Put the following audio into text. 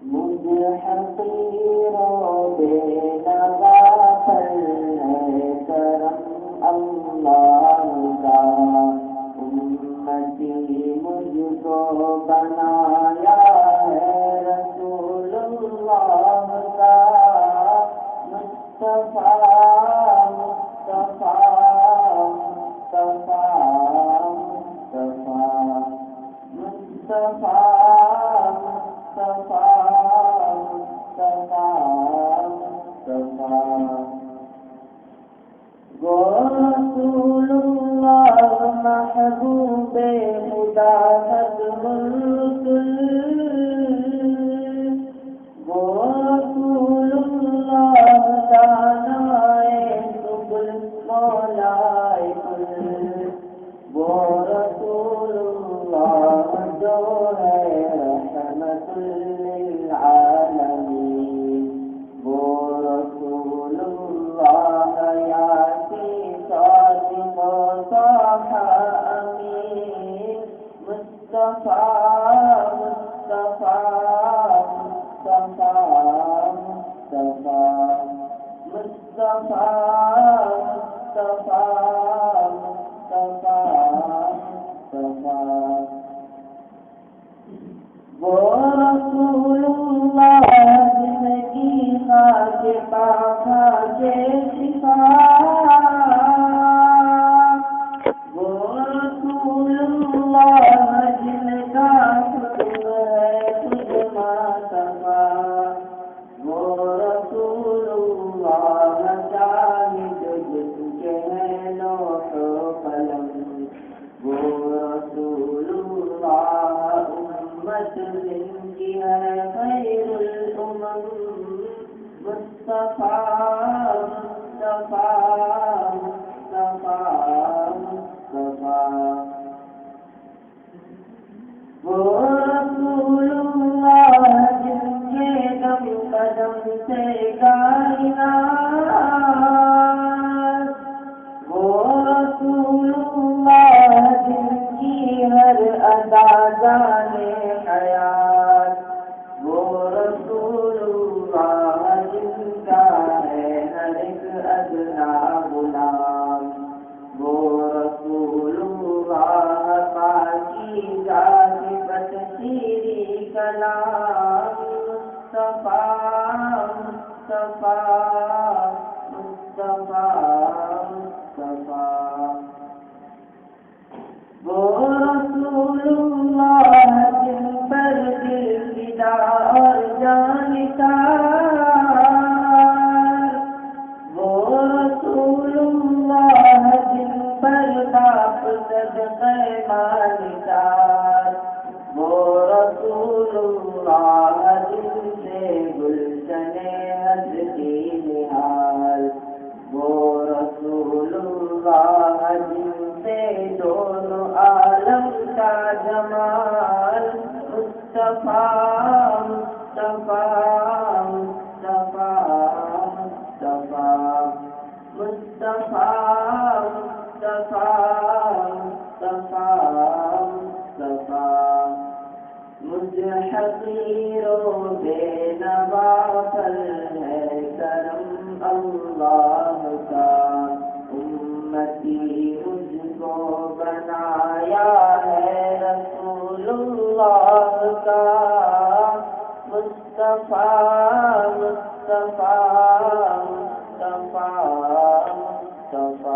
مجھے حقیروں بے نوا پر ہے کرم اللہ کا، امتی مجھ کو بنایا ہے رسول اللہ کا، مصطفیٰ مصطفیٰ مصطفیٰ مصطفیٰ مصطفیٰ وہ رسول اللہ محبوب خدا خاتم الرسل، وہ رسول اللہ دانائے سبل مولائے کل، وہ رسول اللہ جو ہے رحمت للعالمین، وہ رسول اللہ یاتی صادق و صاح امین، مصطفیٰ مصطفیٰ مصطفیٰ مصطفیٰ مصطفیٰ مصطفیٰ مصطفیٰ، وہ رسول اللہ جن کی خاک پاک شفا، وہ رسول اللہ جن کا خطب ہے خود ماتفا، وہ رسول اللہ شاہد جس کے ہیں لوح و قلم، وہ رسول اللہ امت جن کی ہے خیر الامم، مصطفیٰ مصطفیٰ مصطفیٰ مصطفیٰ، وہ رسول اللہ جن کے دم قدم سے کائنات، وہ رسول اللہ جن کی ہر ادا جانے حیات، وہ رسول اللہ جن کا ہے ہر ایک ادنا غلام، وہ رسول اللہ پاکیزہ صفت تیری کلام، مصطفیٰ مصطفیٰ مصطفیٰ مصطفیٰ، وہ رسول اللہ جن پر دل فدا اور جان نثار، وہ رسول اللہ جن پر باپ صدقہ مال نثار، وہ رسول اللہ جن سے گلشن ہستی نہال، وہ رسول اللہ جن سے دونوں عالم کا جمال، مصطفیٰ مصطفیٰ مصطفیٰ مصطفیٰ مصطفیٰ مصطفیٰ مصطفیٰ، مجھ حقیروں بے نوا پر ہے کرم اللہ کا، امتی مجھ کو بنایا ہے رسول اللہ کا، مصطفیٰ مصطفیٰ مصطفیٰ مصطفیٰ